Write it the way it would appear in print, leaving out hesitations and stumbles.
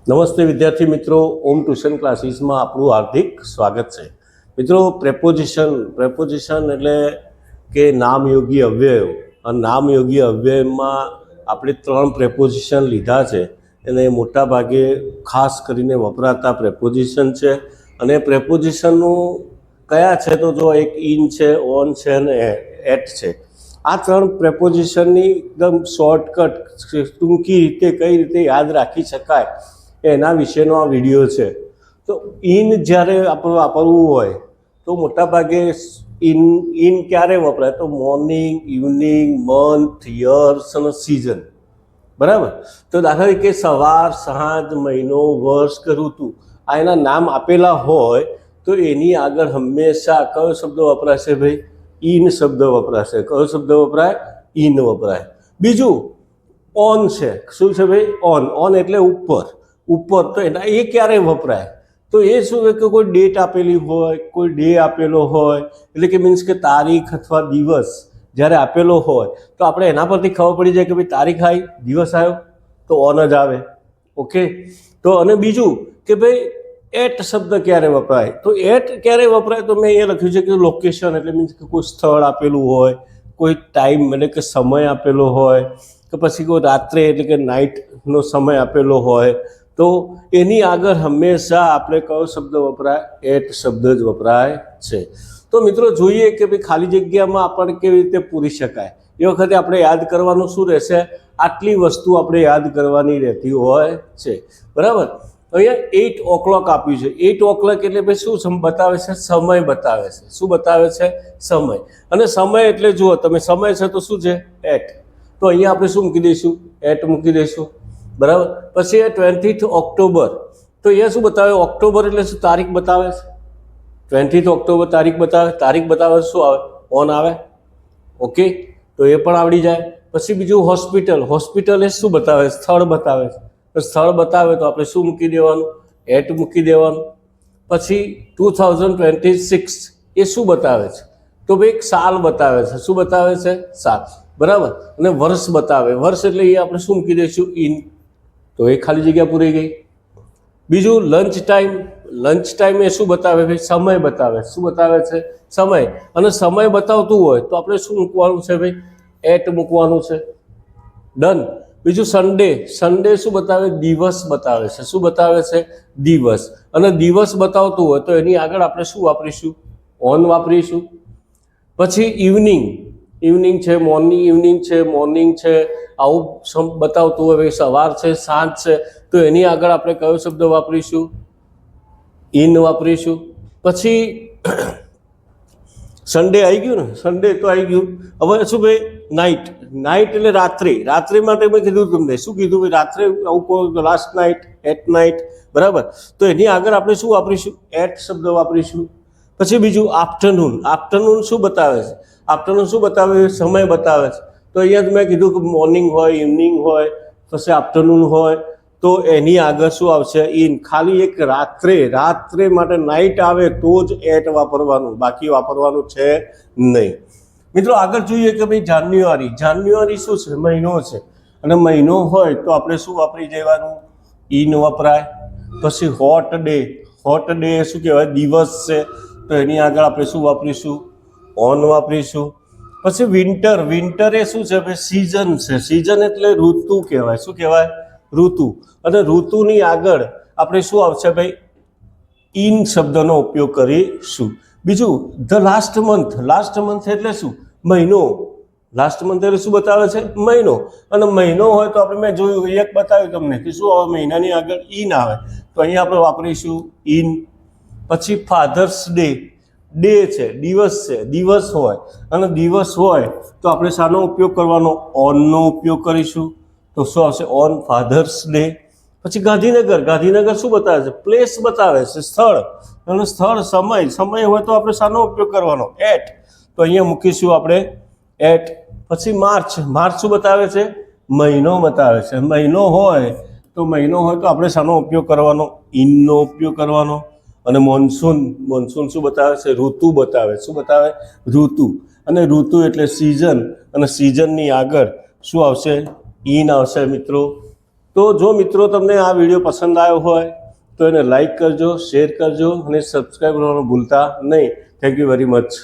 નમસ્તે વિદ્યાર્થી મિત્રો, ઓમ ટ્યુશન ક્લાસીસમાં આપણું હાર્દિક સ્વાગત છે. મિત્રો, પ્રેપોઝિશન એટલે કે નામયોગી અવ્યયો. અને નામયોગી અવ્યયમાં આપણે 3 પ્રેપોઝિશન લીધા છે અને મોટા ભાગે ખાસ કરીને વપરાતા પ્રેપોઝિશન છે. અને પ્રેપોઝિશનનું કયા છે તો જો એક ઇન છે, ઓન છે અને એટ છે. આ 3 પ્રેપોઝિશનની એકદમ શોર્ટકટ ટૂંકી રીતે કઈ રીતે યાદ રાખી શકાય એના વિશેનો આ વિડીયો છે. તો ઇન જ્યારે આપણે વાપરવું હોય તો મોટાભાગે ઇન ક્યારે વપરાય તો મોર્નિંગ, ઇવનિંગ, મંથ, યર્સ અને સિઝન. બરાબર. તો દાખલા તરીકે સવાર, સાંજ, મહિનો, વર્ષ કે ઋતુ આ એના નામ આપેલા હોય તો એની આગળ હંમેશા કયો શબ્દ વપરાશે ભાઈ? ઇન શબ્દ વપરાશે. કયો શબ્દ વપરાય? ઇન વપરાય. બીજું ઓન છે. શું છે ભાઈ? ઓન એટલે ઉપર. તો એના એ ક્યારે વપરાય? તો એ શું છે કે કોઈ ડેટ આપેલી હોય, કોઈ ડે આપેલો હોય, એટલે કે મીન્સ કે તારીખ અથવા દિવસ જ્યારે આપેલો હોય તો આપણે એના પરથી ખબર પડી જાય કે ભાઈ તારીખ આવી, દિવસ આવ્યો તો ઓન જ આવે. ઓકે. તો અને બીજું કે ભાઈ એટ શબ્દ ક્યારે વપરાય? તો એટ ક્યારે વપરાય તો મેં અહીંયા લખ્યું છે કે લોકેશન એટલે મીન્સ કે કોઈ સ્થળ આપેલું હોય, કોઈ ટાઈમ એટલે કે સમય આપેલો હોય, કે પછી કોઈ રાત્રે એટલે કે નાઇટનો સમય આપેલો હોય તો એની આગળ હંમેશા આપણે કયો શબ્દ વપરાય? એટ શબ્દ જ વપરાય છે. તો મિત્રો જોઈએ કે ભાઈ ખાલી જગ્યામાં આપણને કેવી રીતે પૂરી શકાય. એ વખતે આપણે યાદ કરવાનું શું રહેશે? આટલી વસ્તુ આપણે યાદ કરવાની રહેતી હોય છે. બરાબર. અહીંયા 8 o'clock આપ્યું છે. 8 o'clock એટલે ભાઈ શું બતાવે છે? સમય બતાવે છે. શું બતાવે છે? સમય. અને સમય એટલે જુઓ તમે, સમય છે તો શું છે? એટ. તો અહીંયા આપણે શું મૂકી દઈશું? એટ મૂકી દઈશું. બરાબર. પછી 20th ઓક્ટોબર તો અહીંયા શું બતાવે? ઓક્ટોબર એટલે શું? તારીખ બતાવે છે. 20th ઓક્ટોબર તારીખ બતાવે શું આવે? ઓન આવે. ઓકે. તો એ પણ આવડી જાય. પછી બીજું હોસ્પિટલ એ શું બતાવે? સ્થળ બતાવે છે. તો સ્થળ બતાવે તો આપણે શું મૂકી દેવાનું? એટ મૂકી દેવાનું. પછી 2026 એ શું બતાવે છે? તો ભાઈ એક સાલ બતાવે છે. શું બતાવે છે? સાલ. બરાબર. અને વર્ષ બતાવે. વર્ષ એટલે એ આપણે શું મૂકી દઈશું? ઇન. તો એ ખાલી જગ્યા પૂરી ગઈ. બીજું લંચ ટાઈમ એ શું બતાવે? ભાઈ સમય બતાવે. શું બતાવે છે? સમય. અને સમય બતાવતું હોય તો આપણે શું મૂકવાનું છે ભાઈ? એટ મૂકવાનું છે. ડન. બીજું સન્ડે શું બતાવે? દિવસ બતાવે છે. શું બતાવે છે? દિવસ. અને દિવસ બતાવતું હોય તો એની આગળ આપણે શું વાપરીશું? ઓન વાપરીશું. પછી ઇવનિંગ છે, મોર્નિંગ છે, આવું બતાવતું હોય ભાઈ સવાર છે, સાંજ છે તો એની આગળ આપણે કયો શબ્દ વાપરીશું? ઇન વાપરીશું. પછી સન્ડે આવી ગયું ને? સન્ડે તો આવી ગયું. હવે શું ભાઈ? નાઇટ એટલે રાત્રે માટે મેં કીધું તમને. શું કીધું ભાઈ? રાત્રે આવું કોઈ લાસ્ટ નાઇટ, એટ નાઇટ. બરાબર. તો એની આગળ આપણે શું વાપરીશું? એટ શબ્દ વાપરીશું. પછી બીજું આફ્ટરનૂન શું બતાવે છે? આફ્ટરનૂન શું બતાવે? સમય બતાવે છે. તો અહીંયા મેં કીધું કે મોર્નિંગ હોય, ઇવનિંગ હોય, પછી આફ્ટરનૂન હોય તો એની આગળ શું આવશે? ઇન. ખાલી એક રાત્રે માટે નાઇટ આવે તો જ એટ વાપરવાનું, બાકી વાપરવાનું છે નહીં. મિત્રો આગળ જોઈએ કે ભાઈ જાન્યુઆરી શું છે? મહિનો છે. અને મહિનો હોય તો આપણે શું વાપરી જવાનું? ઇન વપરાય. પછી હોટ ડે શું કહેવાય? દિવસ છે તો એની આગળ આપણે શું વાપરીશું? ઓન વાપરીશું. પછી વિન્ટર એ શું છે ભાઈ? સિઝન છે. સિઝન એટલે ઋતુ કહેવાય. શું કહેવાય? ઋતુ. અને ઋતુની આગળ આપણે શું આવશે ભાઈ? ઇન શબ્દનો ઉપયોગ કરીશું. બીજું ધ લાસ્ટ મંથ એટલે શું? મહિનો. લાસ્ટ મંથ એટલે શું બતાવે છે? મહિનો. અને મહિનો હોય તો આપણે મેં જોયું એક બતાવ્યું તમને કે શું આવે? મહિનાની આગળ ઇન આવે તો અહીંયા આપણે વાપરીશું ઇન. પછી ફાધર્સ ડે છે, દિવસ હોય અને દિવસ હોય તો આપણે શાનો ઉપયોગ કરવાનો? ઓનનો ઉપયોગ કરીશું. તો શું આવશે? ઓન. Father's Day. પછી ગાંધીનગર શું બતાવે છે? પ્લેસ બતાવે છે, સ્થળ. અને સ્થળ સમય હોય તો આપણે શાનો ઉપયોગ કરવાનો? એટ. તો અહીંયા મૂકીશું આપણે એટ. પછી માર્ચ શું બતાવે છે? મહિનો બતાવે છે. મહિનો હોય તો આપણે શાનો ઉપયોગ કરવાનો? ઇનનો ઉપયોગ કરવાનો. અને મોન્સૂન શું બતાવે છે? ઋતુ બતાવે. શું બતાવે? ઋતુ. અને ઋતુ એટલે સિઝન. અને સિઝનની આગળ શું આવશે? ઇન આવશે મિત્રો. તો જો મિત્રો તમને આ વિડીયો પસંદ આવ્યો હોય તો એને લાઈક કરજો, શેર કરજો અને સબસ્ક્રાઈબ કરવાનું ભૂલતા નહીં. Thank you very much.